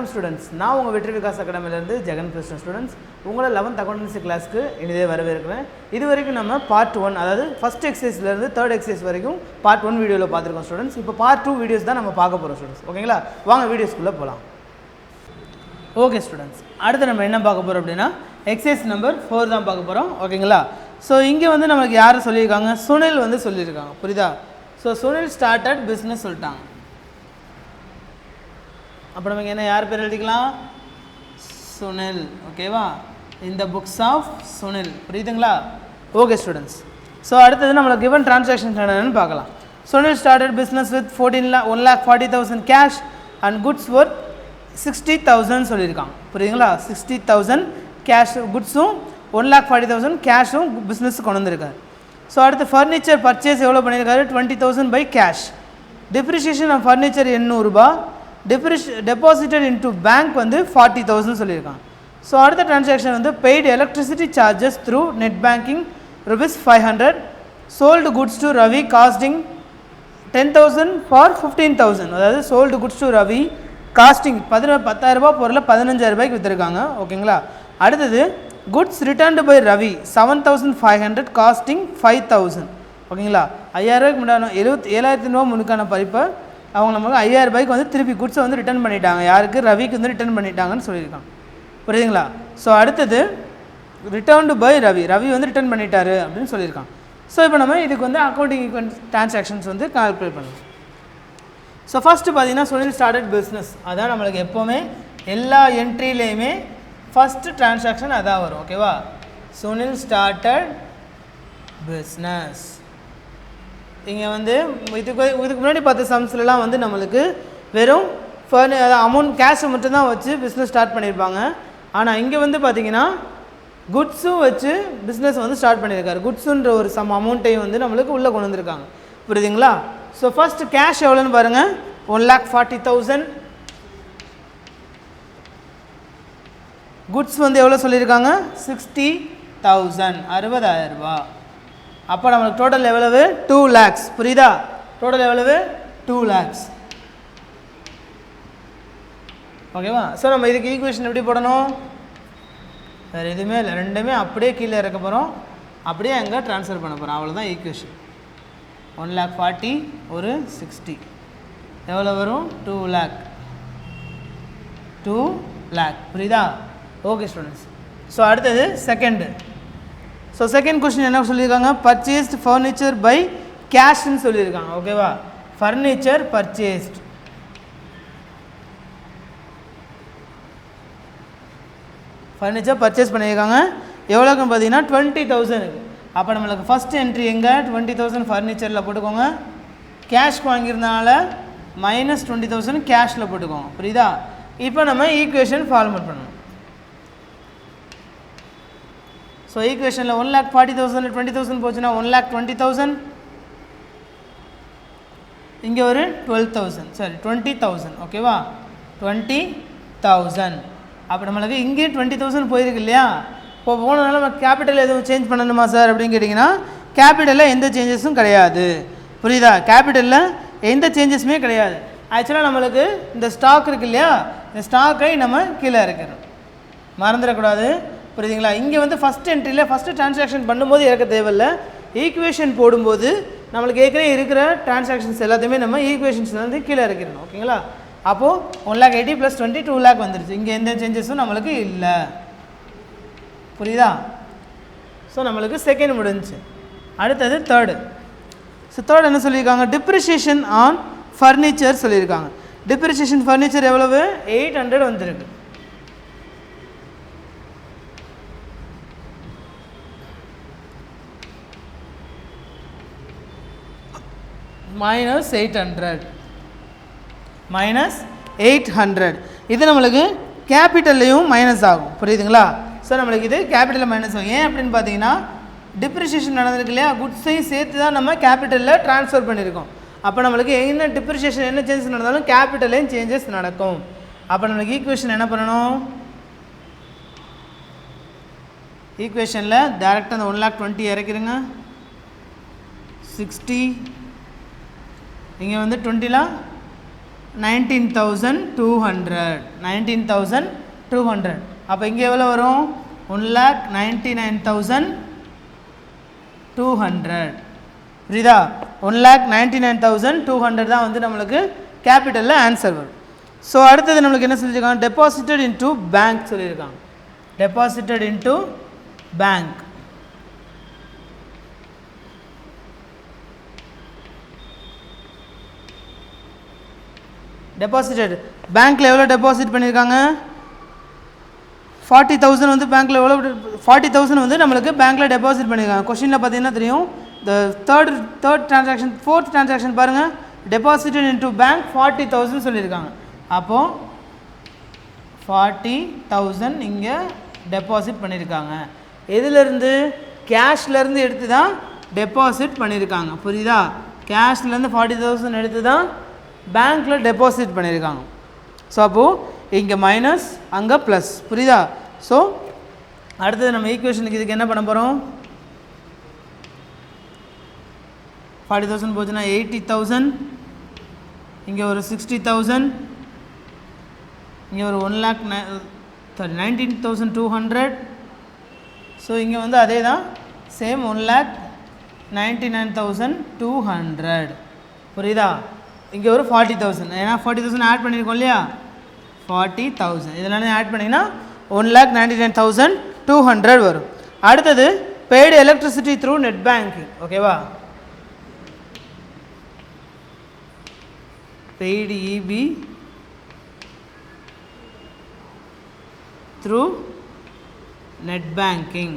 வணக்கம் ஸ்டூடெண்ட்ஸ், நான் உங்கள் வெற்றி விகாஸ் அகாடமிலேருந்து ஜெகன் பேசுகிறேன். ஸ்டூடெண்ட்ஸ், உங்களை 11th அக்கௌண்டன்சி கிளாஸ்க்கு இனிதே வரவேற்கிறேன். இது வரைக்கும் நம்ம பார்ட் 1, அதாவது ஃபஸ்ட் எக்ஸசைஸ்லேருந்து தேர்ட் எக்ஸசைஸ் வரைக்கும் பார்ட் 1 வீடியோவில் பார்த்துருக்கோம் ஸ்டூடெண்ட்ஸ். இப்போ பார்ட் 2 வீடியோஸ் தான் நம்ம பார்க்க போகிறோம் ஸ்டூடெண்ட்ஸ். ஓகேங்களா, வாங்க வீடியோஸ்குள்ளே போகலாம். ஓகே ஸ்டூடெண்ட்ஸ், அடுத்து நம்ம என்ன பார்க்க போகிறோம் அப்படின்னா எக்ஸசைஸ் நம்பர் 4 தான் பார்க்க போகிறோம். ஓகேங்களா, ஸோ இங்கே வந்து நமக்கு யார் சொல்லியிருக்காங்க, சுனில் வந்து சொல்லியிருக்காங்க. புரியுதா? ஸோ சுனில் ஸ்டார்டட் பிஸ்னஸ் சொல்லிட்டாங்க. அப்போ நமக்கு என்ன யார் பேர் எழுதிக்கலாம், சுனில். ஓகேவா, இந்த புக்ஸ் ஆஃப் சுனில். புரியுதுங்களா? ஓகே ஸ்டூடெண்ட்ஸ், ஸோ அடுத்தது நம்மளுக்கு கிவன் டிரான்சாக்ஷன்ஸ் என்னென்னு பார்க்கலாம். Sunil started business with 1,40,000 cash and goods worth 60,000 சொல்லியிருக்காங்க. புரியுதுங்களா? 60,000 கேஷ் குட்ஸும் 1,40,000 கேஷும் பிஸ்னஸ் கொண்டு வந்திருக்காரு. ஸோ அடுத்து ஃபர்னிச்சர் பர்ச்சேஸ் எவ்வளோ பண்ணியிருக்காரு, 20,000 by cash. Depreciation of furniture 800 ரூபாய். டெபாசிட்டட் இன்டு பேங்க் வந்து 40,000 சொல்லியிருக்காங்க. ஸோ அடுத்த டிரான்சாக்ஷன் வந்து paid electricity charges through net banking ₹500. Sold goods to Ravi costing 10,000 for 15,000. அதாவது sold goods to Ravi costing 10,000 ரூபாய் பொருளை 15,000 ரூபாய்க்கு விற்றுருக்காங்க. ஓகேங்களா, அடுத்தது goods returned by Ravi 7,500 costing 5,000. ஓகேங்களா, 5,000 ரூபாய்க்கு முன்னாடி 7,000 ரூபா முன்னுக்கான பறிப்பை அவங்க நமக்கு 5,000 ரூபாய்க்கு வந்து திருப்பி குட்ஸை வந்து ரிட்டர்ன் பண்ணிட்டாங்க. யாருக்கு? ரவிக்கு வந்து ரிட்டர்ன் பண்ணிட்டாங்கன்னு சொல்லியிருக்காங்க. புரியுதுங்களா? ஸோ அடுத்தது ரிட்டர்ன்டு பை ரவி, ரவி வந்து ரிட்டர்ன் பண்ணிட்டாரு அப்படின்னு சொல்லியிருக்காங்க. ஸோ இப்போ நம்ம இதுக்கு வந்து அக்கௌண்டிங் டிரான்சாக்ஷன்ஸ் வந்து கால்குலேட் பண்ணலாம். ஸோ ஃபஸ்ட்டு பார்த்தீங்கன்னா சுனில் ஸ்டார்டட் பிஸ்னஸ், அதான் நம்மளுக்கு எப்போவுமே எல்லா என்ட்ரிலேயுமே ஃபஸ்ட்டு டிரான்சாக்ஷன் அதான் வரும். ஓகேவா, சுனில் ஸ்டார்டட் பிஸ்னஸ். இங்கே வந்து இதுக்கு முன்னாடி பார்த்த சம்ஸ்லாம் வந்து நம்மளுக்கு வெறும் அமௌண்ட் கேஷை மட்டும்தான் வச்சு பிஸ்னஸ் ஸ்டார்ட் பண்ணியிருப்பாங்க. ஆனால் இங்கே வந்து பார்த்திங்கன்னா குட்ஸும் வச்சு பிஸ்னஸ் வந்து ஸ்டார்ட் பண்ணியிருக்காரு. குட்ஸுன்ற ஒரு சம் அமௌண்ட்டையும் வந்து நம்மளுக்கு உள்ளே கொண்டு வந்திருக்காங்க. புரியுதுங்களா? ஸோ ஃபஸ்ட்டு கேஷ் எவ்வளோன்னு பாருங்கள், 1,40,000. குட்ஸ் வந்து எவ்வளோ சொல்லியிருக்காங்க, 60,000, 60,000 ரூபா. அப்போ நம்மளுக்கு டோட்டல் எவ்வளவு, 2 lakhs. புரியுதா? டோட்டல் எவ்வளவு, 2 lakhs. ஓகேவா? ஸோ நம்ம இதுக்கு ஈக்குவேஷன் எப்படி போடணும், வேறு எதுவுமே இல்லை, ரெண்டுமே அப்படியே கீழே இறக்க போகிறோம், அப்படியே அங்கே ட்ரான்ஸ்ஃபர் பண்ண போகிறோம். அவ்வளோதான் ஈக்குவேஷன். 1,40,000 ஒரு 60 எவ்வளோ வரும், 2 lakh. 2 lakh. புரியுதா? ஓகே ஸ்டூடெண்ட்ஸ், ஸோ அடுத்தது செகண்டு. ஸோ செகண்ட் கொஸ்டின் என்ன சொல்லியிருக்காங்க, பர்ச்சேஸ்ட் ஃபர்னிச்சர் பை கேஷ்ன்னு சொல்லியிருக்காங்க. ஓகேவா, ஃபர்னிச்சர் பர்ச்சேஸ்ட். ஃபர்னிச்சர் பர்ச்சேஸ் பண்ணியிருக்காங்க. எவ்வளோக்குன்னு பார்த்தீங்கன்னா 20,000. அப்போ நம்மளுக்கு ஃபஸ்ட் என்ட்ரி எங்கே, 20,000 ஃபர்னிச்சரில் போட்டுக்கோங்க. கேஷ்க்கு வாங்கியிருந்தனால -20,000 கேஷில் போட்டுக்கோங்க. புரியுதா? இப்போ நம்ம ஈக்குவேஷன் ஃபார்மேட் பண்ணணும். ஸோ ஈக்குவேஷனில் 1,40,000 20,000 போச்சுன்னா 1,20,000. இங்கே ஒரு 12,000, சாரி 20,000. ஓகேவா, 20,000. அப்போ நம்மளுக்கு இங்கே 20,000 போயிருக்கு இல்லையா? இப்போ போனதுனால நம்ம கேபிட்டல் எதுவும் சேஞ்ச் பண்ணணுமா சார் அப்படின்னு கேட்டிங்கன்னா கேபிட்டலில் எந்த சேஞ்சஸும் கிடையாது. புரியுதா? கேபிட்டலில் எந்த சேஞ்சஸுமே கிடையாது. ஆக்சுவலாக நம்மளுக்கு இந்த ஸ்டாக் இருக்குது இல்லையா, இந்த ஸ்டாக்கை நம்ம கீழே இறக்கிறோம், மறந்துடக்கூடாது. புரியுதுங்களா? இங்கே வந்து ஃபஸ்ட் என்ட்ரியில் ஃபஸ்ட்டு டிரான்சாக்ஷன் பண்ணும்போது இறக்க தேவையில்லை, ஈக்குவேஷன் போடும்போது நம்மளுக்கு ஏற்கனவே இருக்கிற டிரான்சாக்ஷன்ஸ் எல்லாத்தையுமே நம்ம ஈக்குவேஷன்ஸில் வந்து கீழே இறக்கிடணும். ஓகேங்களா? அப்போது 1,80,000 + 20 2 lakh வந்துடுச்சு. இங்கே எந்த சேஞ்சஸும் நம்மளுக்கு இல்லை. புரியுதா? ஸோ நம்மளுக்கு செகண்ட் முடிஞ்சிச்சு. அடுத்தது தேர்டு. ஸோ தேர்ட் என்ன சொல்லியிருக்காங்க, டிப்ரிஷியேஷன் ஆன் ஃபர்னிச்சர் சொல்லியிருக்காங்க. டிப்ரிஷியேஷன் ஃபர்னிச்சர் எவ்வளவு, 800 வந்துருக்கு. -800 இது நம்மளுக்கு கேபிட்டல்லையும் மைனஸ் ஆகும். புரியுதுங்களா? ஸோ நம்மளுக்கு இது கேபிட்டலில் மைனஸ் ஆகும். ஏன் அப்படின்னு பார்த்தீங்கன்னா டிப்ரிஷியேஷன் நடந்திருக்கு இல்லையா, குட்ஸையும் சேர்த்து தான் நம்ம கேபிட்டலில் ட்ரான்ஸ்ஃபர் பண்ணியிருக்கோம். அப்போ நம்மளுக்கு என்ன டிப்ரிஷியேஷன் என்ன சேஞ்சஸ் நடந்தாலும் கேபிட்டல்லையும் சேஞ்சஸ் நடக்கும். அப்போ நம்மளுக்கு ஈக்குவேஷன் என்ன பண்ணணும், ஈக்குவேஷனில் டேரெக்டாக அந்த 1,20,000 இறக்கிடுங்க. 60 இங்கே வந்து 20லாம் 19,200 அப்போ இங்கே எவ்வளோ வரும் 1,99,200 புரியுதா 1,99,200 தான் வந்து நம்மளுக்கு கேபிட்டலில் ஆன்சர் வரும் ஸோ அடுத்தது நம்மளுக்கு என்ன சொல்லியிருக்காங்க டெபாசிட்டட் இன்டூ பேங்க் சொல்லியிருக்காங்க டெபாசிட்டட் இன்டூ பேங்க் டெபாசிட்டட் பேங்க்கில் எவ்வளோ டெபாசிட் பண்ணியிருக்காங்க 40,000 வந்து பேங்க்கில் எவ்வளோ 40,000 வந்து நம்மளுக்கு பேங்க்கில் டெபாசிட் பண்ணியிருக்காங்க கொஷினில் பார்த்தீங்கன்னா தெரியும் இந்த தேர்ட் ட்ரான்சாக்ஷன் ஃபோர்த் ட்ரான்சாக்ஷன் பாருங்கள் டெபாசிட்டட் இன்டூ பேங்க் 40,000 சொல்லியிருக்காங்க அப்போது 40,000 இங்கே டெபாசிட் பண்ணியிருக்காங்க எதுலேருந்து கேஷ்லேருந்து எடுத்து தான் டெபாசிட் பண்ணியிருக்காங்க புரியுதா கேஷ்லேருந்து 40,000 எடுத்து தான் பேங்க்கில் டெபாசிட் பண்ணியிருக்காங்க ஸோ அப்போது இங்கே மைனஸ் அங்கே ப்ளஸ் புரியுதா ஸோ அடுத்தது நம்ம ஈக்குவேஷனுக்கு இதுக்கு என்ன பண்ண போகிறோம் 40,000 போச்சுன்னா 80,000 இங்கே ஒரு 60,000 இங்கே ஒரு 19,200 ஸோ இங்கே வந்து அதே தான் சேம் 1,99,200 புரியுதா இங்கே ஒரு 40,000 ஏன்னா 40,000 ஆட் பண்ணியிருக்கோம் இல்லையா 40,000 இதெல்லாம் ஆட் பண்ணிங்கன்னா 1,99,200 வரும் அடுத்தது paid electricity through net banking ஓகேவா paid EB through net banking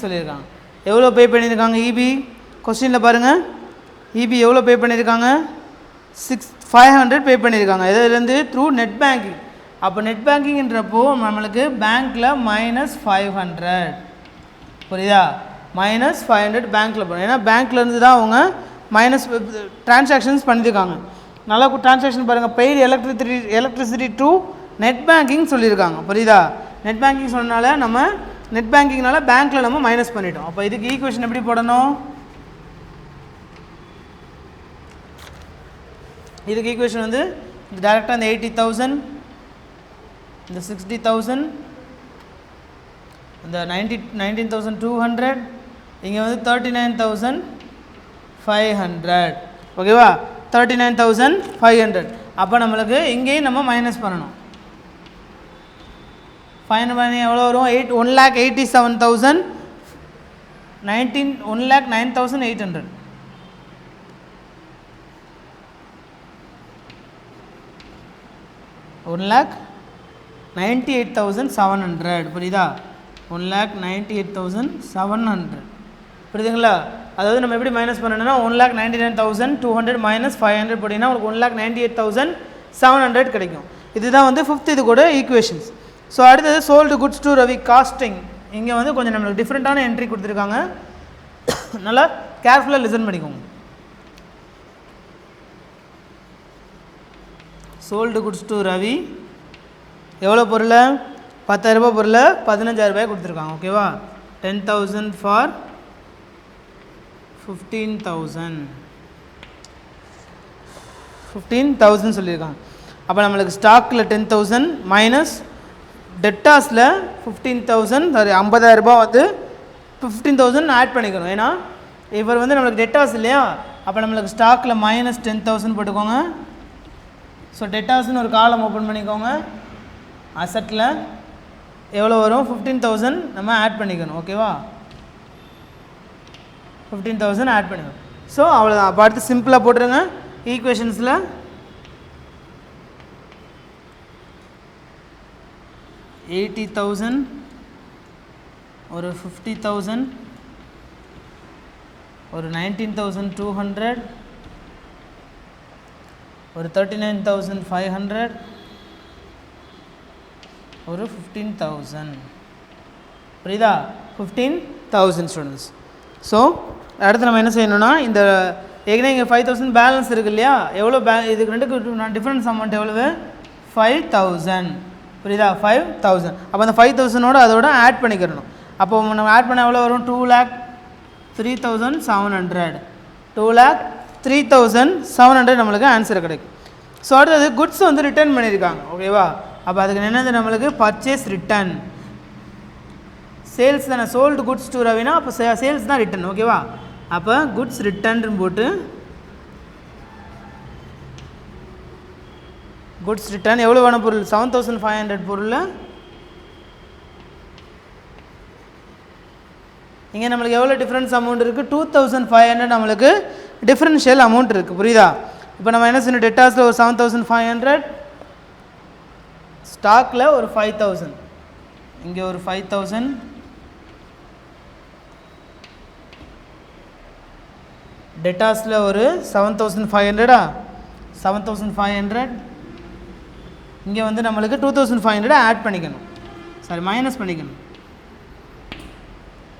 சொல்லியிருக்காங்க எவ்வளோ பே பண்ணியிருக்காங்க இபி கொஸ்டினில் பாருங்கள் இபி எவ்வளோ பே பண்ணியிருக்காங்க 500 பே பண்ணியிருக்காங்க இதுலேருந்து த்ரூ நெட் பேங்கிங் அப்போ நெட் பேங்கிங்ன்றப்போ நம்மளுக்கு பேங்க்கில் -500 புரியுதா -500 பேங்க்கில் போகணும் ஏன்னா பேங்க்லேருந்து தான் அவங்க ட்ரான்சாக்ஷன்ஸ் பண்ணியிருக்காங்க நல்லா ட்ரான்சாக்ஷன் பாருங்கள் paid electricity to net banking சொல்லியிருக்காங்க புரியுதா நெட் பேங்கிங் சொன்னனால நம்ம நெட் பேங்கிங்னால பேங்க்கில் நம்ம மைனஸ் பண்ணிட்டோம் அப்போ இதுக்கு ஈக்குவேஷன் எப்படி போடணும் இதுக்கு ஈக்குவேஷன் வந்து டேரெக்டாக இந்த 80,000 இந்த 60,000 இந்த 19,200 இங்கே வந்து 39,500 ஓகேவா 39,500 அப்போ நம்மளுக்கு இங்கேயும் நம்ம மைனஸ் பண்ணணும் ஃபைன் பண்ணி எவ்வளோ வரும் 1,87,000 1,09,800 1,98,700 புரியுதா 1,98,700 புரியுதுங்களா அதாவது நம்ம எப்படி மைனஸ் பண்ணணும்னா 1,99,200 -500 போட்டிங்கன்னா உங்களுக்கு 1,98,700 கிடைக்கும் இதுதான் வந்து ஃபிஃப்த் இது கூட ஈக்குவேஷன்ஸ் ஸோ அடுத்தது sold goods to Ravi costing இங்கே வந்து கொஞ்சம் நம்மளுக்கு டிஃப்ரெண்ட்டான என்ட்ரி கொடுத்துருக்காங்க நல்லா கேர்ஃபுல்லாக லிசன் பண்ணிக்கோங்க சோல்டு குட்ஸ் டு ரவி எவ்வளோ பொருள் 10,000 ரூபாய் பொருள் 15,000 ரூபாய் கொடுத்துருக்காங்க ஓகேவா 10,000 ஃபார் 15,000 சொல்லியிருக்காங்க அப்போ நம்மளுக்கு ஸ்டாக்கில் 10,000 மைனஸ் டெட்டாஸில் 15,000 சாரி 50,000 ரூபாய் வந்து 15,000 ஆட் பண்ணிக்கணும் ஏன்னா இவர் வந்து நம்மளுக்கு டெட்டாஸ் இல்லையா அப்போ நம்மளுக்கு ஸ்டாக்கில் -10,000 போட்டுக்கோங்க ஸோ டெட்டாஸ்னு ஒரு காலம் ஓப்பன் பண்ணிக்கோங்க அசட்டில் எவ்வளோ வரும் 15,000 நம்ம ஆட் பண்ணிக்கணும் ஓகேவா 15,000 ஆட் பண்ணிக்கணும் ஸோ அவ்வளோதான் அப்போ அடுத்து சிம்பிளாக போட்டுருங்க ஈக்குவேஷன்ஸில் 80,000 ஒரு 50,000 ஒரு 19,200 ஒரு 39,500 ஒரு 15,000 புரியுதா 15,000 ஸ்டூடெண்ட்ஸ் ஸோ அடுத்து நம்ம என்ன செய்யணும்னா இந்த ஏற்கனவே இங்கே 5,000 பேலன்ஸ் இருக்குது இல்லையா எவ்வளோ இதுக்கு ரெண்டுக்கு நான் டிஃப்ரென்ஸ் அமௌண்ட் எவ்வளவு 5,000 புரியுதா 5,000 அப்போ அந்த 5,000ஓட அதோட ஆட் பண்ணிக்கிறணும் அப்போ நம்ம ஆட் பண்ண எவ்வளோ வரும் 2,03,700 3700 நம்மளுக்கு ஆன்சர் கிடைக்கும். ஸோ அடுத்தது குட்ஸ் வந்து ரிட்டர்ன் பண்ணியிருக்காங்க ஓகேவா. அப்போ அதுக்கு என்னது நம்மளுக்கு பர்ச்சேஸ் ரிட்டர்ன். சேல்ஸ் தானே, சோல்டு குட்ஸ் டு ரவினா அப்போ சேல்ஸ் தான் ரிட்டர்ன் ஓகேவா. அப்போ குட்ஸ் ரிட்டர்ன் போட்டு குட்ஸ் ரிட்டர்ன் எவ்வளோவான பொருள் 7500 பொருளில் இங்கே நம்மளுக்கு எவ்வளோ டிஃப்ரென்ஸ் அமௌண்ட் இருக்குது 2500 நம்மளுக்கு டிஃப்ரென்ஷியல் அமௌண்ட் இருக்குது புரியுதா. இப்போ நம்ம என்ன செய்யணும் டெட்டாஸில் ஒரு 7500 ஸ்டாக்கில் ஒரு 5000 இங்கே ஒரு 5000 டெட்டாஸில் ஒரு 7500 7500 இங்கே வந்து நம்மளுக்கு 2500 ஆட் பண்ணிக்கணும் சாரி மைனஸ் பண்ணிக்கணும்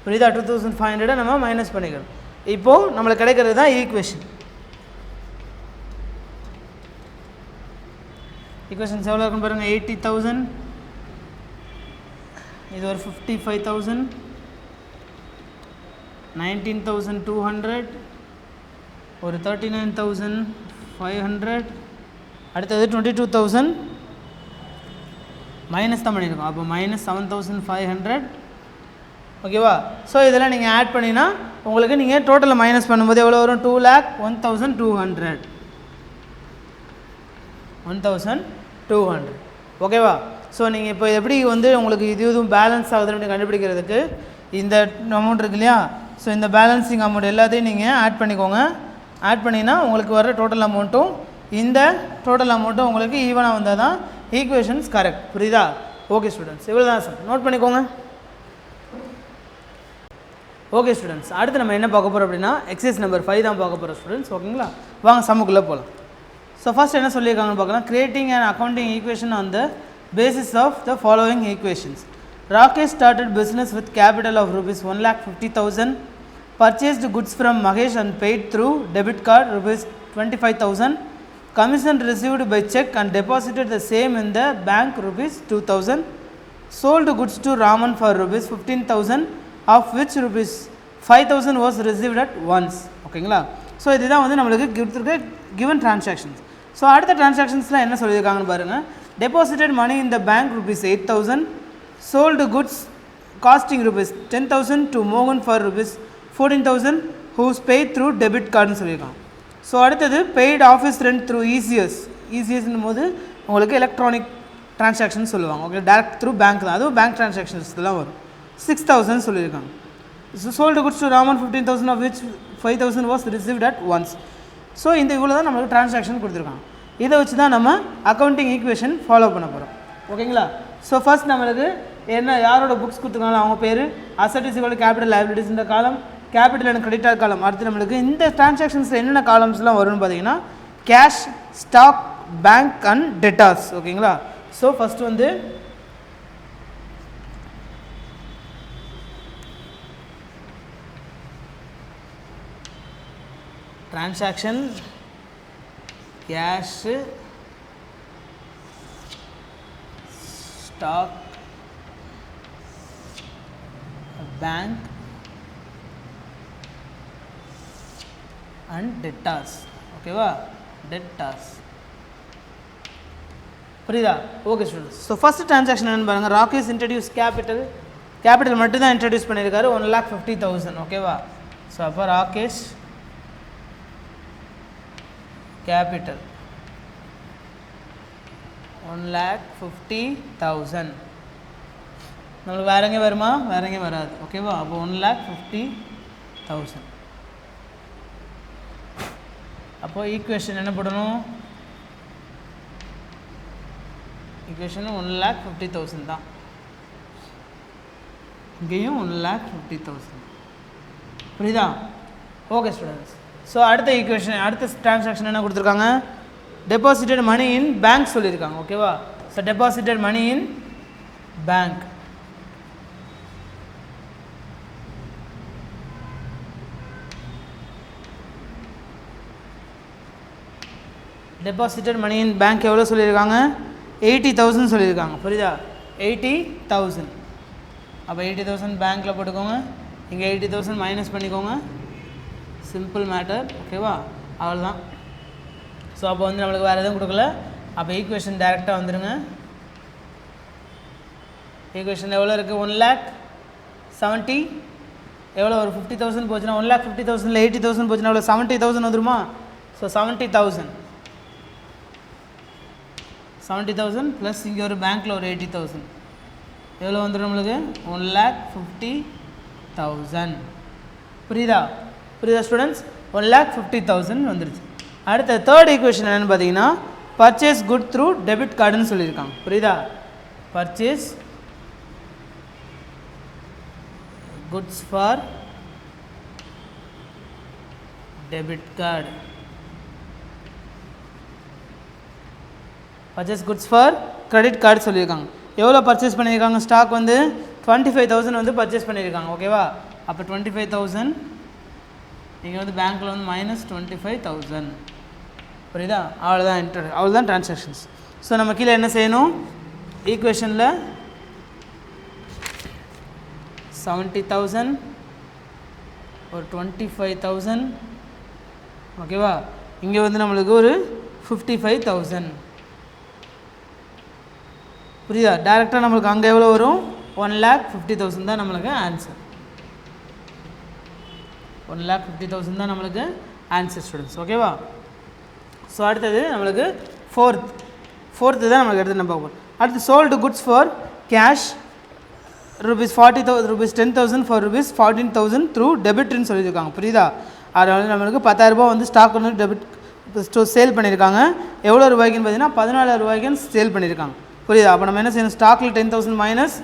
புரியுதா. 2500 நம்ம மைனஸ் பண்ணிக்கணும். இப்போது நம்மளுக்கு கிடைக்கிறது தான் ஈக்குவேஷன்ஸ் எவ்வளோ இருக்குன்னு பாருங்கள் 80,000 இது ஒரு 55,000 19,200 ஒரு 39,500 அடுத்தது 22,000 மைனஸ் தான் பண்ணியிருக்கோம். அப்போ மைனஸ் 7,500 ஓகேவா. ஸோ இதெல்லாம் நீங்கள் ஆட் பண்ணினா உங்களுக்கு நீங்கள் டோட்டலில் மைனஸ் பண்ணும்போது எவ்வளோ வரும் 2,01,200 1,200 ஓகேவா. ஸோ நீங்கள் இப்போ எப்படி வந்து உங்களுக்கு இதுவும் பேலன்ஸ் ஆகுதுன்னு கண்டுபிடிக்கிறதுக்கு இந்த அமௌண்ட் இருக்கு இல்லையா. ஸோ இந்த பேலன்சிங் அமௌண்ட் எல்லாத்தையும் நீங்கள் ஆட் பண்ணிக்கோங்க. ஆட் பண்ணினா உங்களுக்கு வர டோட்டல் அமௌண்ட்டும் இந்த டோட்டல் அமௌண்ட்டும் உங்களுக்கு ஈவனாக வந்தால் தான் ஈக்குவேஷன்ஸ் கரெக்ட் புரியுதா. ஓகே ஸ்டூடெண்ட்ஸ் இவ்வளோ தான் சார் நோட் பண்ணிக்கோங்க. ஓகே ஸ்டூடெண்ட்ஸ் அடுத்து நம்ம என்ன பார்க்க போகிறோம் அப்படின்னா எக்ஸசைஸ் நம்பர் 5 தான் பார்க்க போகிறோம் ஸ்டூடெண்ட்ஸ் ஓகேங்களா. வாங்க சம்முக்குள்ளே போகலாம். ஸோ ஃபஸ்ட் என்ன சொல்லியிருக்காங்கன்னு பார்க்கலாம். Creating and accounting equation on the basis of the following equations. Rakesh started business with capital of rupees 1,50,000, purchased goods from Mahesh and paid through debit card rupees 25,000, commission received by check and deposited the same in the bank rupees 2,000, sold goods to Raman for rupees 15,000 of which rupees 5,000 was received at once ஓகேங்களா. So இதுதான் வந்து நம்மளுக்கு given transactions. So அடுத்த டிரான்சாக்ஷன்ஸில் என்ன சொல்லியிருக்காங்கன்னு பாருங்கள். Deposited money in the bank rupees 8,000, sold goods costing rupees 10,000 to Mohan for rupees 14,000 who's paid through debit cardனு சொல்லியிருக்காங்க. So அடுத்தது பெய்டு ஆஃபீஸ் ரெண்ட் த்ரூ இசிஎஸ்ன்னும் போது உங்களுக்கு எலக்ட்ரானிக் டிரான்சாக்ஷன் சொல்லுவாங்க ஓகே. டேரக்ட் த்ரூ பேங்க் தான், அதுவும் பேங்க் டிரான்சாக்ஷன்ஸ்லாம் வரும். 6,000 சொல்லியிருக்காங்க. So sold goods to Raman 15,000 of which 5,000 was received at once. So இந்த இவ்வளோ தான் நம்மளுக்கு டிரான்சாக்ஷன் கொடுத்துருக்காங்க. இதை வச்சு தான் நம்ம அக்கௌண்டிங் ஈக்குவேஷன் ஃபாலோ பண்ண போகிறோம் ஓகேங்களா. ஸோ ஃபஸ்ட் நம்மளுக்கு என்ன யாரோட புக்ஸ் கொடுத்துருக்காங்க அவங்க பேர், asset is equal capital liabilities இந்த காலம், கேபிட்டல் அண்ட் கிரெடிட்டார் காலம். அடுத்து நம்மளுக்கு இந்த டிரான்சாக்ஷன்ஸில் என்னென்ன காலம்ஸ்லாம் வரும்னு பார்த்தீங்கன்னா cash, stock, bank and debtors ஓகேங்களா. ஸோ ஃபஸ்ட்டு வந்து transaction cash, stock, bank and debtors ஓகேவா. டெட்டார்ஸ் புரியுதா. Okay students. So first transaction என்னென்னு பாருங்கள். ராகேஷ் இன்ட்ரடியூஸ் கேபிட்டல் மட்டும் தான் இன்ட்ரடியூஸ் பண்ணியிருக்காரு 1,50,000 ஓகேவா. ஸோ அப்போ ராகேஷ் கேபிட்டல் 1,50,000 நம்மளுக்கு வேற எங்கே வருமா, வேற எங்கே வராது ஓகேவா. அப்போ 1,50,000. அப்போ ஈக்குவேஷன் என்ன போடணும், ஈக்குவேஷன் 1,50,000 தான், இங்கேயும் 1,50,000 புரியுதா. Okay students. ஸோ அடுத்த ஈக்குவேஷன் அடுத்த டிரான்சாக்ஷன் என்ன கொடுத்துருக்காங்க, டெபாசிட்டட் மணி இன் பேங்க் சொல்லியிருக்காங்க ஓகேவா. So deposited money in bank, deposited money in bank எவ்வளோ சொல்லியிருக்காங்க, 80,000 சொல்லியிருக்காங்க புரியுதா. 80,000. அப்போ 80,000 பேங்க்கில் போட்டுக்கோங்க, இங்கே 80,000 மைனஸ் பண்ணிக்கோங்க, சிம்பிள் மேட்டர் ஓகேவா. அவ்வளோதான். ஸோ அப்போ வந்து நம்மளுக்கு வேறு எதுவும் கொடுக்கல. அப்போ ஈக்குவேஷன் டேரெக்டாக வந்துடுங்க. ஈக்குவேஷன் எவ்வளோ இருக்குது? 1,70,000 எவ்வளோ ஒரு 50,000 போச்சுன்னா 1,50,000 80,000 போச்சுன்னா எவ்வளோ 70,000 வந்துருமா? ஸோ 70,000 ப்ளஸ் இங்கே ஒரு பேங்க்கில் ஒரு 80,000 எவ்வளோ வந்துடும் நம்மளுக்கு? 1,50,000. புரியுதா ஸ்டூடெண்ட்ஸ்? 1,50,000 வந்துருச்சு. அடுத்த தேர்ட் ஈக்குவேஷன் என்னென்னு பார்த்தீங்கன்னா பர்ச்சேஸ் குட் த்ரூ டெபிட் கார்டுன்னு சொல்லியிருக்காங்க. புரியுதா? Purchase goods for debit card. purchase goods for credit card சொல்லியிருக்காங்க. எவ்வளோ பர்ச்சேஸ் பண்ணியிருக்காங்க? ஸ்டாக் வந்து 25,000 வந்து பர்ச்சேஸ் பண்ணியிருக்காங்க. ஓகேவா? அப்போ 25,000 இங்கே வந்து பேங்க்கில் வந்து -25,000. புரியுதா? அவ்வளோதான் ட்ரான்சாக்ஷன்ஸ். ஸோ நம்ம கீழே என்ன செய்யணும்? ஈக்குவேஷனில் 70,000 ஒரு 25,000 ஓகேவா? இங்கே வந்து நம்மளுக்கு ஒரு 55,000. புரியுதா? டேரெக்டாக நம்மளுக்கு அங்கே எவ்வளோ வரும்? 1,50,000 தான் நம்மளுக்கு ஆன்சர். 1,50,000 தான் நம்மளுக்கு ஆன்சர் ஸ்டூடெண்ட்ஸ். ஓகேவா? ஸோ அடுத்தது நம்மளுக்கு ஃபோர்த்து தான் நம்மளுக்கு எடுத்து நம்ம பார்ப்போம். அடுத்து sold goods for cash ₹40,000 ₹10,000 for ₹14,000 through டெபிட்னு சொல்லியிருக்காங்க. புரியுதா? அதனால நம்மளுக்கு 10,000 வந்து ஸ்டாக் வந்து டெபிட் சேல் பண்ணியிருக்காங்க. எவ்வளோ ரூபாய்க்குன்னு பார்த்தீங்கன்னா 14,000 ரூபாய்க்குன்னு சேல் பண்ணியிருக்காங்க. புரியுதா? அப்போ நம்ம என்ன செய்யணும்? ஸ்டாக்கில் 10,000 மைனஸ்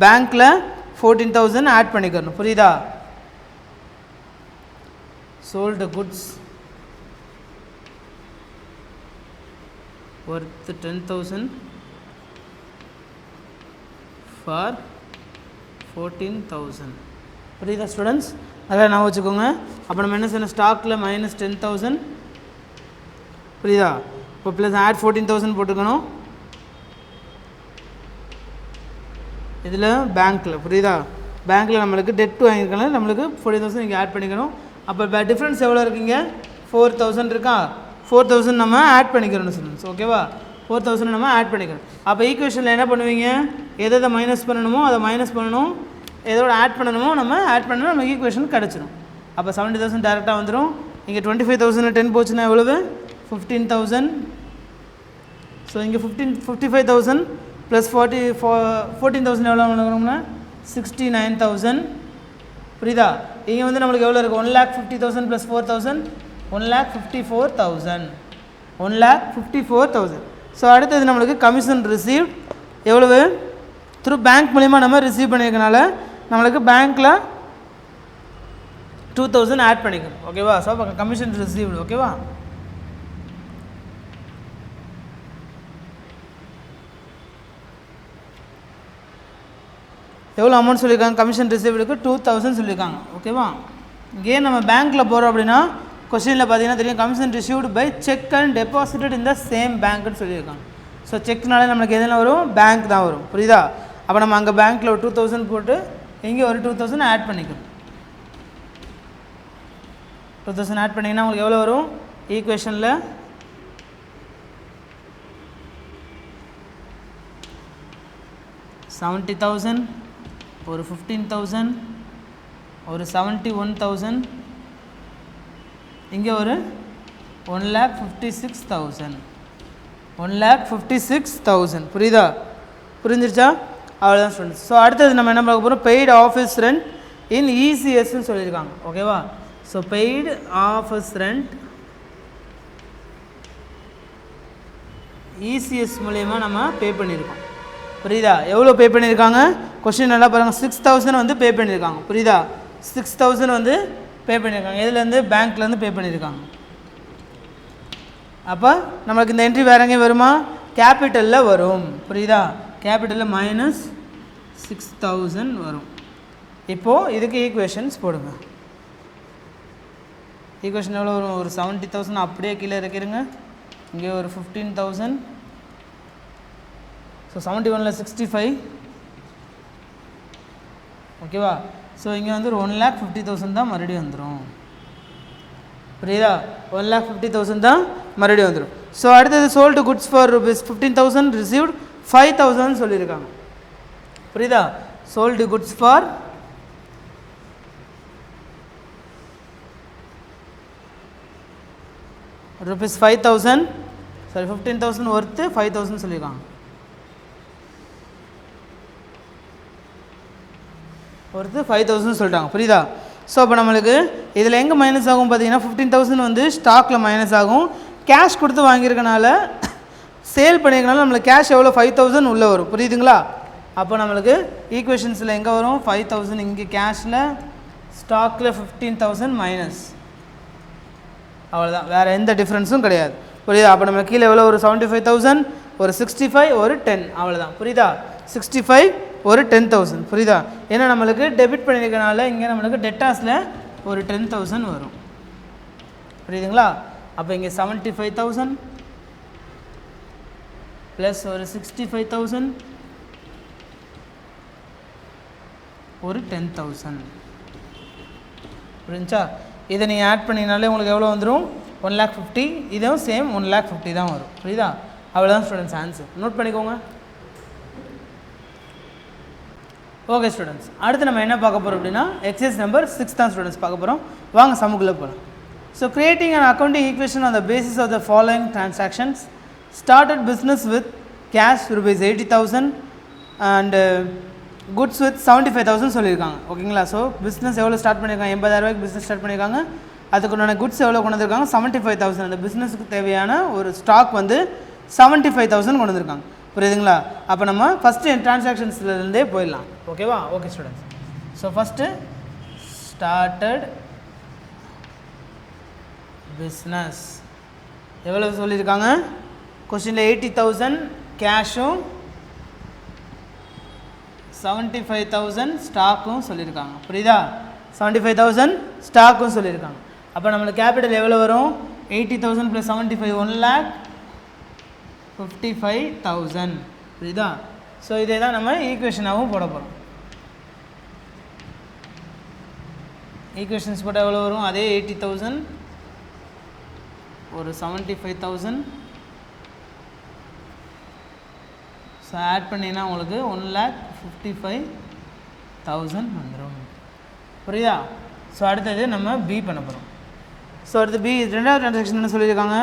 பேங்க்கில் 14,000 ஆட் பண்ணிக்கணும். புரியுதா? Sold goods worth 10,000 for 14,000. புரியுதா ஸ்டூடெண்ட்ஸ்? அதான் நான் வச்சுக்கோங்க. அப்போ நம்ம என்ன செய்யணும்? ஸ்டாக்கில் -10,000 புரியுதா? இப்போ ப்ளஸ் ஆட் 14,000 போட்டுக்கணும். இதில் பேங்க்கில் புரியுதா? பேங்க்கில் நம்மளுக்கு டெட் வாங்கியிருக்கனால நம்மளுக்கு 40,000 இங்கே ஆட் பண்ணிக்கணும். அப்போ டிஃப்ரென்ஸ் எவ்வளோ இருக்குங்க? 4,000 இருக்கா? 4,000 நம்ம ஆட் பண்ணிக்கிறோம் ஸ்டூடெண்ட்ஸ். ஓகேவா? 4,000 நம்ம ஆட் பண்ணிக்கிறோம். அப்போ ஈக்குவேஷனில் என்ன பண்ணுவீங்க? எதை மைனஸ் பண்ணணுமோ அதை மைனஸ் பண்ணணும், எதோட ஆட் பண்ணணுமோ நம்ம ஆட் பண்ணணும். நம்ம ஈக்குவேஷன் கிடச்சிடும். அப்போ 70,000 டேரெக்டாக வந்துடும். இங்கே 25,000 10 போச்சுன்னா எவ்வளவு? 15,000. ஸோ இங்கே 55,000 ப்ளஸ் 14,000 எவ்வளோ வாங்கணும்னா 69,000. புரியுதா? இங்கே வந்து நம்மளுக்கு எவ்வளோ இருக்குது? 1,50,000 ப்ளஸ் 4,000 1,54,000. 1,54,000. ஸோ அடுத்தது நம்மளுக்கு கமிஷன் ரிசீவ்ட் எவ்வளவு? த்ரூ பேங்க் மூலிமா நம்ம ரிசீவ் பண்ணியிருக்கனால நம்மளுக்கு பேங்க்கில் 2,000 ஆட் பண்ணிக்கணும். ஓகேவா? ஸோ அப்போ கமிஷன் ரிசீவ்டு. ஓகேவா? எவ்வளோ அமௌண்ட் சொல்லியிருக்காங்க? கமிஷன் ரிசீவ்டுக்கு 2,000 சொல்லியிருக்காங்க. ஓகேவா? இங்கே நம்ம பேங்க்கில் போகிறோம் அப்படின்னா கொஸ்டினில் பார்த்தீங்கன்னா தெரியும் commission received by cheque and deposited in the same பேங்க்னு சொல்லியிருக்காங்க. ஸோ செக்னாலே நம்மளுக்கு எதில் வரும்? பேங்க் தான் வரும். புரியுதா? அப்போ நம்ம அங்கே பேங்க்கில் ஒரு 2,000 போட்டு இங்கே ஒரு 2,000 ஆட் பண்ணிக்கணும். 2,000 ஆட் பண்ணிங்கன்னா உங்களுக்கு எவ்வளோ வரும்? ஈக்குவேஷனில் 70,000 ஒரு 15,000 ஒரு 71,000 இங்கே ஒரு 1,56,000. 1,56,000. புரியுதா? புரிஞ்சிருச்சா? அவ்வளோதான் ஸ்டூடெண்ட்ஸ். ஸோ அடுத்தது நம்ம என்ன பார்க்க போகிறோம்? பெய்டு ஆஃபீஸ் ரெண்ட் இன் இசிஎஸ்ன்னு சொல்லியிருக்காங்க. ஓகேவா? So paid office rent ECS மூலயமா நம்ம பே பண்ணியிருக்கோம். புரியுதா? எவ்வளோ பே பண்ணியிருக்காங்க? கொஸ்டின் நல்லா பாருங்கள். 6,000 வந்து பே பண்ணியிருக்காங்க. புரியுதா? 6,000 வந்து பே பண்ணியிருக்காங்க. எதுலேருந்து? பேங்க்லேருந்து பே பண்ணியிருக்காங்க. அப்போ நம்மளுக்கு இந்த என்ட்ரி வேறு எங்கேயும் வருமா? கேபிட்டலில் வரும். புரியுதா? கேபிட்டலில் -6,000 வரும். இப்போது இதுக்கு ஈக்குவேஷன்ஸ் போடுங்க. ஈக்குவேஷன் எவ்வளோ வரும்? ஒரு 70,000 அப்படியே கீழே இறக்கிடுங்க. இங்கே ஒரு 15,000. ஸோ 71ல் 65. ஓகேவா? ஸோ இங்கே வந்து ஒரு 1,50,000 தான் மறுபடியும் வந்துடும். புரியுதா? 1,50,000 தான் மறுபடியும் வந்துடும். ஸோ அடுத்தது sold goods for rupees 15,000 received 5,000 சொல்லியிருக்காங்க. புரியுதா? Sold goods for rupees 5,000 sorry 15,000 worth 5,000 சொல்லியிருக்காங்க. ஒருத்து 5,000 சொல்லிட்டாங்க. புரியுதா? ஸோ அப்போ நம்மளுக்கு இதில் எங்கே மைனஸ் ஆகும் பார்த்தீங்கன்னா 15,000 வந்து ஸ்டாக்கில் மைனஸ் ஆகும். கேஷ் கொடுத்து வாங்கியிருக்கனால சேல் பண்ணியிருக்கனால நம்மளுக்கு கேஷ் எவ்வளோ 5,000 உள்ளே வரும். புரியுதுங்களா? அப்போ நம்மளுக்கு ஈக்குவேஷன்ஸில் எங்கே வரும் 5,000 இங்கே கேஷில் ஸ்டாக்கில் 15,000 மைனஸ் அவ்வளோதான், வேறு எந்த டிஃப்ரென்ஸும் கிடையாது. புரியுதா? அப்போ நம்ம கீழே எவ்வளோ ஒரு 75,000 ஒரு 65 ஒரு 10 அவ்வளோதான். புரியுதா? 65 ஒரு 10,000. புரியுதா? ஏன்னா நம்மளுக்கு டெபிட் பண்ணியிருக்கனால இங்கே நம்மளுக்கு டெட்டாஸில் ஒரு 10,000 வரும். புரியுதுங்களா? அப்போ இங்கே 75,000 ப்ளஸ் ஒரு 65,000 ஒரு 10,000 புரிஞ்சா? இதை நீங்கள் ஆட் பண்ணினாலே உங்களுக்கு எவ்வளோ வந்துடும் 1,50,000. இதுவும் சேம் 1,50,000 தான் வரும். புரியுதா? அவ்வளோதான் ஸ்டூடெண்ட்ஸ் ஆன்சர். நோட் பண்ணிக்கோங்க. ஓகே ஸ்டூடெண்ட்ஸ், அடுத்து நம்ம என்ன பார்க்க போகிறோம் அப்படின்னா எக்ஸசைஸ் நம்பர் 6 தான் ஸ்டூடெண்ட்ஸ் பார்க்க போகிறோம். வாங்க சமுக்குள்ளே போகலாம். So creating and accounting equation on the basis of the following transactions. Started business with cash rupees 80,000 and goods with 75,000 சொல்லியிருக்காங்க. ஓகேங்களா? ஸோ பிஸ்னஸ் எவ்வளோ ஸ்டார்ட் பண்ணியிருக்காங்க 80,000 பிஸ்னஸ் ஸ்டார்ட் பண்ணியிருக்காங்க. அதுக்குண்டான குட்ஸ் எவ்வளோ கொண்டு வந்திருக்காங்க 75,000. அந்த பிஸ்னஸுக்கு தேவையான ஒரு ஸ்டாக் வந்து 75,000 கொண்டு வந்திருக்காங்க. புரியுதுங்களா? அப்போ நம்ம ஃபஸ்ட்டு டிரான்சாக்ஷன்ஸ்லேருந்தே போயிடலாம். ஓகேவா? Okay students. So first started business எவ்வளோ சொல்லியிருக்காங்க கொஸ்டினில் 80,000 கேஷும் 75,000 ஸ்டாக்கும் சொல்லியிருக்காங்க. புரியுதா? 75,000 ஸ்டாக்கும் சொல்லியிருக்காங்க. அப்போ நம்மளுக்கு கேபிட்டல் எவ்வளோ வரும் 80,000 + 75 1,55,000. புரியுதா? ஸோ இதே தான் நம்ம ஈக்குவேஷனாகவும் போட போகிறோம். ஈக்குவேஷன்ஸ் போட்டால் எவ்வளோ வரும் அதே 80,000 ஒரு 75,000 ஸோ ஆட் பண்ணினா உங்களுக்கு 1,55,000 வந்துடும். புரியுதா? ஸோ அடுத்தது நம்ம பி பண்ண போகிறோம். ஸோ அடுத்து பி ரெண்டாவது ட்ரான்சாக்ஷன் என்ன சொல்லியிருக்காங்க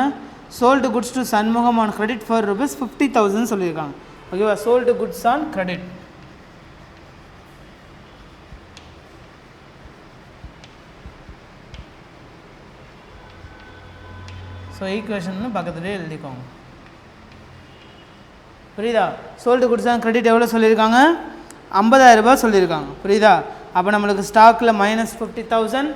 sold goods to Shanmugam on credit for rupees 50,000 சொல்லியிருக்காங்க. ஓகேவா? Sold goods on credit. So equation பக்கத்துலேயே எழுதிக்கோங்க. புரியுதா? சோல்டு குட்ஸ் ஆன் கிரெடிட் எவ்வளோ சொல்லியிருக்காங்க 50,000 ரூபாய் சொல்லியிருக்காங்க. புரியுதா? அப்போ நம்மளுக்கு ஸ்டாக்கில் மைனஸ் 50,000.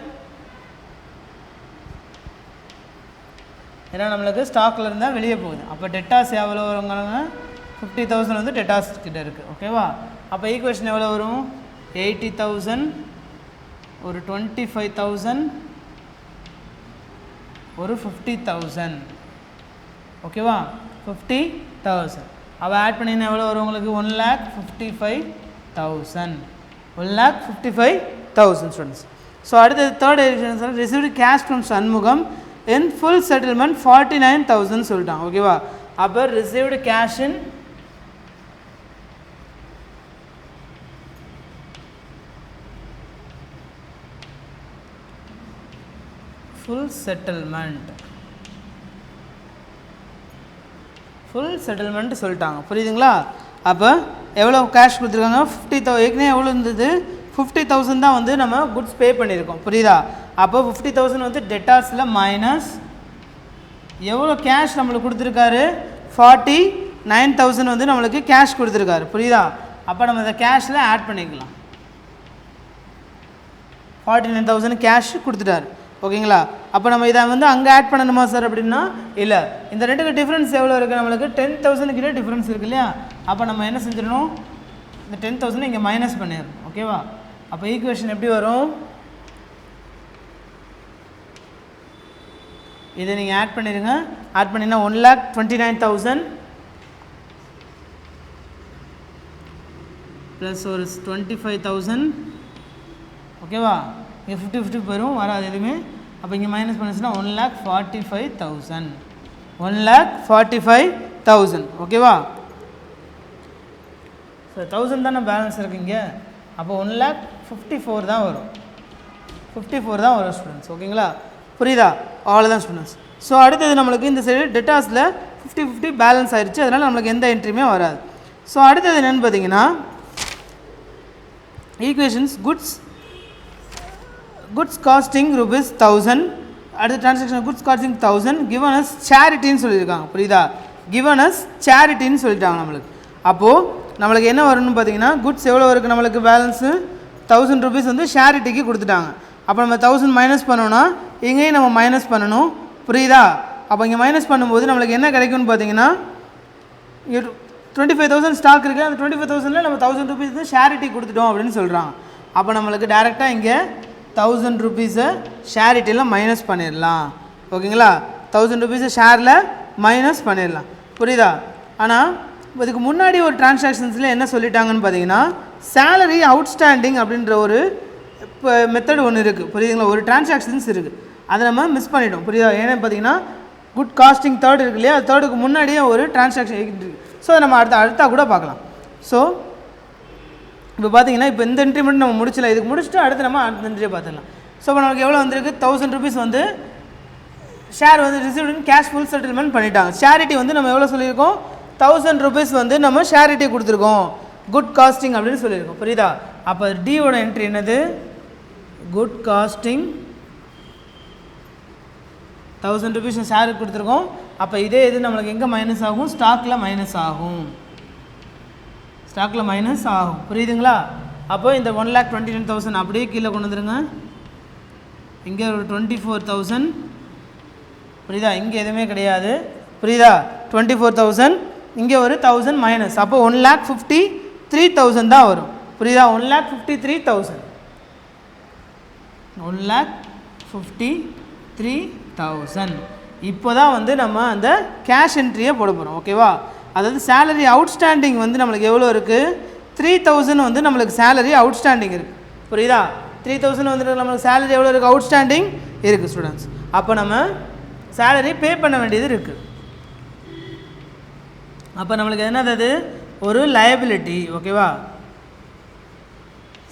ஏன்னா நம்மளுக்கு ஸ்டாக்கில் இருந்தால் வெளியே போகுது. அப்போ டெட்டாஸ் எவ்வளோ வருங்கிறாங்க 50,000 வந்து டெட்டாஸ் கிட்ட இருக்குது. ஓகேவா? அப்போ ஈக்குவேஷன் எவ்வளோ வரும் 80,000 ஒரு 25,000 ஒரு 50,000. ஓகேவா? 50,000 அவள் ஆட் பண்ணினா எவ்வளோ வரும் உங்களுக்கு 1,55,000. 1,55,000 ஸ்டூடெண்ட்ஸ். ஸோ அடுத்தது third edition received cash from Shanmugam in full settlement 49,000 சொல்லிட்டாங்க. ஓகேவா? அப்போ received cash in full settlement சொல்லிட்டாங்க. புரியுதுங்களா? அப்போ எவ்வளோ கேஷ் கொடுத்துருக்காங்க 50,000. ஏற்கனவே எவ்வளோ இருந்தது 50,000 தான் வந்து நம்ம குட்ஸ் பே பண்ணியிருக்கோம். புரியுதா? அப்போ 50,000 வந்து டெட்டாஸில் மைனஸ் எவ்வளோ கேஷ் நம்மளுக்கு கொடுத்துருக்காரு 49,000 வந்து நம்மளுக்கு கேஷ் கொடுத்துருக்காரு. புரியுதா? அப்போ நம்ம இந்த கேஷில் ஆட் பண்ணிக்கலாம். 49,000 கேஷ் கொடுத்துட்டாரு. ஓகேங்களா? அப்போ நம்ம இதை வந்து அங்கே ஆட் பண்ணணுமா சார் அப்படின்னா இல்லை. இந்த ரெண்டுக்கு டிஃப்ரென்ஸ் எவ்வளோ இருக்குது நம்மளுக்கு 10,000 கிட்ட டிஃப்ரென்ஸ் இருக்குது இல்லையா? அப்போ நம்ம என்ன செஞ்சிடணும் இந்த 10,000 இங்கே மைனஸ் பண்ணிடணும். ஓகேவா? அப்போ ஈக்குவேஷன் எப்படி வரும் இதை நீங்கள் ஆட் பண்ணிடுங்க. ஆட் பண்ணினா 1,29,000 ப்ளஸ் ஒரு 25,000. ஓகேவா? இங்கே 50-50 போயிடும் வராது எதுவுமே. அப்போ இங்கே மைனஸ் பண்ணிச்சுன்னா 1,45,000 1,45,000 ஓகேவா. ஸோ 1000 தானே பேலன்ஸ் இருக்குங்க. அப்போ 1,54,000 தான் வரும். 54 தான் வரும் ஸ்டூடெண்ட்ஸ். ஓகேங்களா, புரியுதா? அவ்வளோதான் ஸ்டூடெண்ட்ஸ். ஸோ அடுத்தது நம்மளுக்கு இந்த சைடு டெட்டாஸில் 50-50 பேலன்ஸ் ஆயிடுச்சு. அதனால் நம்மளுக்கு எந்த என்ட்ரியுமே வராது. ஸோ அடுத்தது என்னென்னு பார்த்தீங்கன்னா ஈக்குவேஷன்ஸ் குட்ஸ் காஸ்டிங் ₹1000. அடுத்த transaction goods costing 1000 given as சேரிட்டின்னு சொல்லியிருக்காங்க. புரியுதா? கிவன் அஸ் சேரிட்டின்னு சொல்லிட்டாங்க நம்மளுக்கு. அப்போது நம்மளுக்கு என்ன வரும்னு பார்த்தீங்கன்னா குட்ஸ் எவ்வளோ இருக்குது நம்மளுக்கு பேலன்ஸு ₹1000 வந்து சேரிட்டிக்கு கொடுத்துட்டாங்க. அப்போ நம்ம 1000 மைனஸ் பண்ணோன்னா இங்கேயும் நம்ம மைனஸ் பண்ணணும். புரியுதா? அப்போ இங்கே மைனஸ் பண்ணும்போது நம்மளுக்கு என்ன கிடைக்கும்னு பார்த்தீங்கன்னா 25,000 ஸ்டாக் இருக்குது. அந்த 25,000ல் நம்ம ₹1000 வந்து ஷேரிட்டி கொடுத்துட்டோம் அப்படின்னு சொல்கிறாங்க. அப்போ நம்மளுக்கு டேரெக்டாக இங்கே ₹1000 ஷேரிட்டியில் மைனஸ் பண்ணிடலாம். ஓகேங்களா, ₹1000 ஷேரில் மைனஸ் பண்ணிடலாம். புரியுதா? ஆனால் இதுக்கு முன்னாடி ஒரு டிரான்சாக்ஷன்ஸில் என்ன சொல்லிட்டாங்கன்னு பார்த்தீங்கன்னா சேலரி அவுட்ஸ்டாண்டிங் அப்படின்ற ஒரு இப்போ மெத்தட் ஒன்று இருக்குது. புரியுதுங்களா? ஒரு டிரான்சாக்ஷன்ஸ் இருக்குது, அதை நம்ம மிஸ் பண்ணிட்டோம். புரியுதா? ஏன்னா பார்த்தீங்கன்னா குட் காஸ்டிங் தேர்ட் இருக்கு இல்லையா, தேர்டுக்கு முன்னாடியே ஒரு டிரான்சாக்ஷன் இருக்குது. ஸோ அதை நம்ம அடுத்தா கூட பார்க்கலாம். ஸோ இப்போ பார்த்தீங்கன்னா இப்போ இந்த என்ட்ரி மட்டும் நம்ம முடிச்சல, இதுக்கு முடிச்சுட்டு அடுத்து நம்ம அடுத்த என்ட்ரியை பார்த்துடலாம். ஸோ இப்போ நமக்கு எவ்வளோ வந்திருக்கு ₹1000 வந்து ஷேர் வந்து ரிசீவ்டு கேஷ் ஃபுல் செட்டில்மெண்ட் பண்ணிட்டாங்க. ஷேரிட்டி வந்து நம்ம எவ்வளோ சொல்லியிருக்கோம் ₹1000 வந்து நம்ம ஷேரிட்டி கொடுத்துருக்கோம் குட் காஸ்டிங் அப்படின்னு சொல்லியிருக்கோம். புரியுதா? அப்போ டியோட என்ட்ரி என்னது குட் காஸ்டிங் ₹1000 ஷேருக்கு கொடுத்துருக்கோம். அப்போ இதே இது நம்மளுக்கு எங்கே மைனஸ் ஆகும் ஸ்டாக்கில் மைனஸ் ஆகும். ஸ்டாக்கில் மைனஸ் ஆகும். புரியுதுங்களா? அப்போ இந்த 1,29,000 அப்படியே கீழே கொண்டு வந்துடுங்க. இங்கே ஒரு 24,000. புரியுதா? இங்கே எதுவுமே கிடையாது. புரியுதா? 24,000 இங்கே ஒரு 1,000 மைனஸ். அப்போ 1,53,000 தான் வரும். புரியுதா? 1,53,000 1,53,000. இப்போ தான் வந்து நம்ம அந்த கேஷ் என்ட்ரியை போட போகிறோம். ஓகேவா? அதாவது சேலரி அவுட்ஸ்டாண்டிங் வந்து நம்மளுக்கு எவ்வளோ இருக்குது 3,000 வந்து நம்மளுக்கு சேலரி அவுட்ஸ்டாண்டிங் இருக்குது. புரியுதா? 3,000 வந்து நம்மளுக்கு சேலரி எவ்வளோ இருக்குது அவுட்ஸ்டாண்டிங் இருக்குது ஸ்டூடெண்ட்ஸ். அப்போ நம்ம சேலரி பே பண்ண வேண்டியது இருக்குது. அப்போ நம்மளுக்கு என்னது அது ஒரு லயபிலிட்டி. ஓகேவா?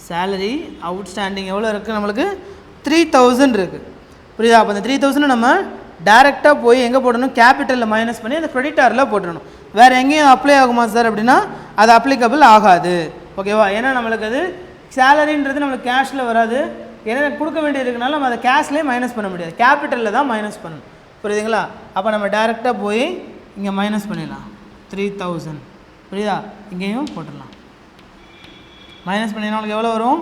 சேலரி அவுட்ஸ்டாண்டிங் எவ்வளோ இருக்குது நம்மளுக்கு 3,000 இருக்குது. புரியுதா? அப்போ அந்த 3,000 நம்ம டேரெக்டாக போய் எங்கே போடணும் கேபிட்டலில் மைனஸ் பண்ணி அந்த கிரெடிட்டாரில் போட்டுடணும். வேறு எங்கேயும் அப்ளை ஆகுமா சார் அப்படின்னா அது அப்ளிகபிள் ஆகாது. ஓகேவா? ஏன்னா நம்மளுக்கு அது சேலரின்றது நம்மளுக்கு கேஷில் வராது. ஏன்னா கொடுக்க வேண்டியது இருக்கனால நம்ம அதை கேஷ்லேயே மைனஸ் பண்ண முடியாது, கேபிட்டலில் தான் மைனஸ் பண்ணணும். புரியுதுங்களா? அப்போ நம்ம டேரெக்டாக போய் இங்கே மைனஸ் பண்ணிடலாம் 3,000. புரியுதா? இங்கேயும் போட்டுடலாம். மைனஸ் பண்ணினா உங்களுக்கு எவ்வளோ வரும்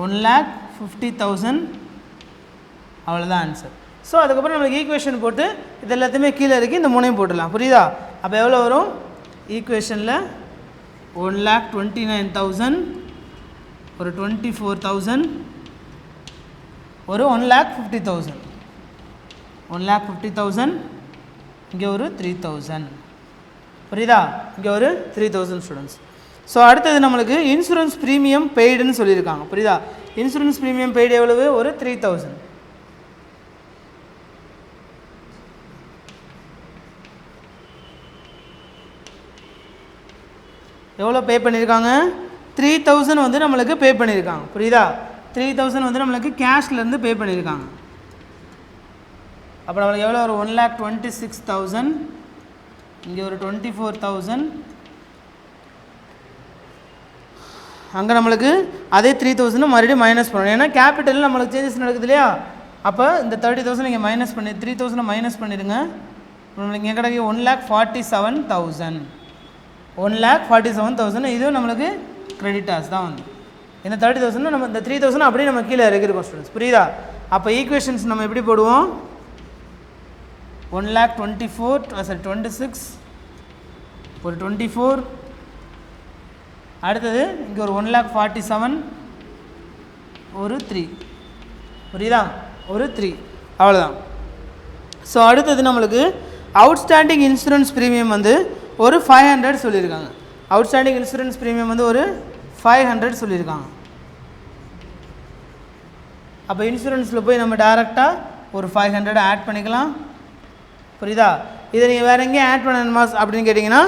1,50,000. அவ்வளோதான் ஆன்சர். ஸோ அதுக்கப்புறம் நம்மளுக்கு ஈக்குவேஷன் போட்டு இது எல்லாத்தையுமே கீழே இருக்குது, இந்த மூணையும் போட்டுடலாம். புரியுதா? அப்போ எவ்வளோ வரும் ஈக்குவேஷனில் 1,29,000 ஒரு 24,000 ஒரு 1,50,000 1,50,000 இங்கே ஒரு 3,000. புரியுதா? இங்கே ஒரு 3,000 ஸ்டூடெண்ட்ஸ். ஸோ அடுத்தது நம்மளுக்கு இன்சூரன்ஸ் ப்ரீமியம் பெய்டுன்னு சொல்லியிருக்காங்க. புரியுதா? இன்சூரன்ஸ் ப்ரீமியம் பெய்டு எவ்வளவு ஒரு 3,000. எவ்வளோ பே பண்ணியிருக்காங்க 3,000 வந்து நம்மளுக்கு பே பண்ணியிருக்காங்க. புரியுதா? 3,000 வந்து நம்மளுக்கு கேஷ்லேருந்து பே பண்ணியிருக்காங்க. அப்போ நம்மளுக்கு எவ்வளோ ஒரு 1,26,000 இங்கே ஒரு 24,000 அங்கே நம்மளுக்கு அதே 3,000 மறுபடியும் மைனஸ் பண்ணணும். ஏன்னா கேபிட்டலில் நம்மளுக்கு சேஞ்சஸ் நடக்குது இல்லையா? அப்போ இந்த 30,000 இங்கே மைனஸ் பண்ணி 3,000 மைனஸ் பண்ணிடுங்க. நம்மளுக்கு இங்கே கிடைக்க 1,47,000 1,47,000 இதுவும் நம்மளுக்கு கிரெடிட்டாஸ் தான் வந்து. இந்த 30,000 நம்ம இந்த 3,000 அப்படியே நம்ம கீழே இறக்கிருக்கோம் ஸ்டூடெண்ட்ஸ். புரியுதா? அப்போ ஈக்குவேஷன்ஸ் நம்ம எப்படி போடுவோம் 1,24,26 ஒரு 24 அடுத்தது இங்கே ஒரு 1,47,000 ஒரு 3. புரியுதா? ஒரு 3 அவ்வளோதான். ஸோ அடுத்தது நம்மளுக்கு அவுட்ஸ்டாண்டிங் இன்சூரன்ஸ் ப்ரீமியம் வந்து ஒரு 500 சொல்லியிருக்காங்க. அவுட்ஸ்டாண்டிங் இன்சூரன்ஸ் ப்ரீமியம் வந்து ஒரு 500 சொல்லியிருக்காங்க. அப்போ இன்சூரன்ஸில் போய் நம்ம டேரெக்டாக ஒரு 500 ஆட் பண்ணிக்கலாம். புரியுதா? இதை நீங்கள் வேறு எங்கேயும் ஆட் பண்ணணுமா அப்படின்னு கேட்டிங்கன்னா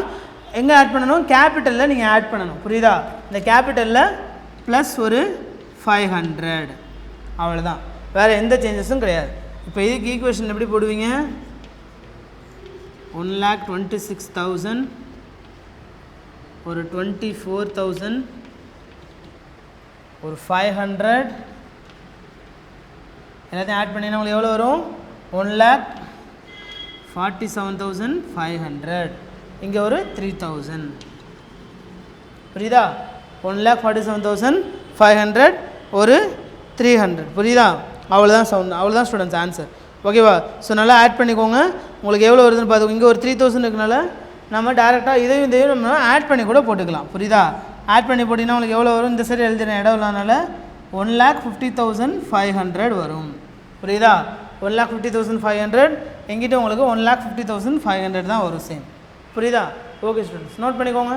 எங்கே ஆட் பண்ணணும்? கேபிட்டலில் நீங்கள் ஆட் பண்ணணும். புரியுதா? இந்த கேபிட்டலில் ப்ளஸ் ஒரு 500 அவ்வளோதான், வேறு எந்த சேஞ்சஸும் கிடையாது. இப்போ இதுக்கு ஈக்குவேஷன் எப்படி போடுவீங்க? 1,26,000 ஒரு 24,000 ஒரு 500 எல்லாத்தையும் ஆட் பண்ணிங்கன்னா உங்களுக்கு எவ்வளோ வரும்? 1,47,500. இங்கே ஒரு 3,000. புரியுதா? 1,47,500 ஒரு 300. புரியுதா? அவ்வளோதான் ஸ்டூடெண்ட்ஸ் ஆன்சர். ஓகேவா? ஸோ நல்லா ஆட் பண்ணிக்கோங்க. உங்களுக்கு எவ்வளோ வருதுன்னு பார்த்துக்கோங்க. இங்கே ஒரு 3,000 இருக்கனால நம்ம டேரெக்டாக இதையும் நம்ம ஆட் பண்ணி கூட போட்டுக்கலாம். புரியுதா? ஆட் பண்ணி போட்டிங்கன்னா உங்களுக்கு எவ்வளோ வரும்? இந்த சைடு எழுதுன இடம் இல்லாதனால 1,50,500 வரும். புரியுதா? 1,50,500 எங்கிட்ட உங்களுக்கு 1,50,500 தான் வரும் சேம். புரியுதா? ஓகே ஸ்டூடெண்ட்ஸ், நோட் பண்ணிக்கோங்க.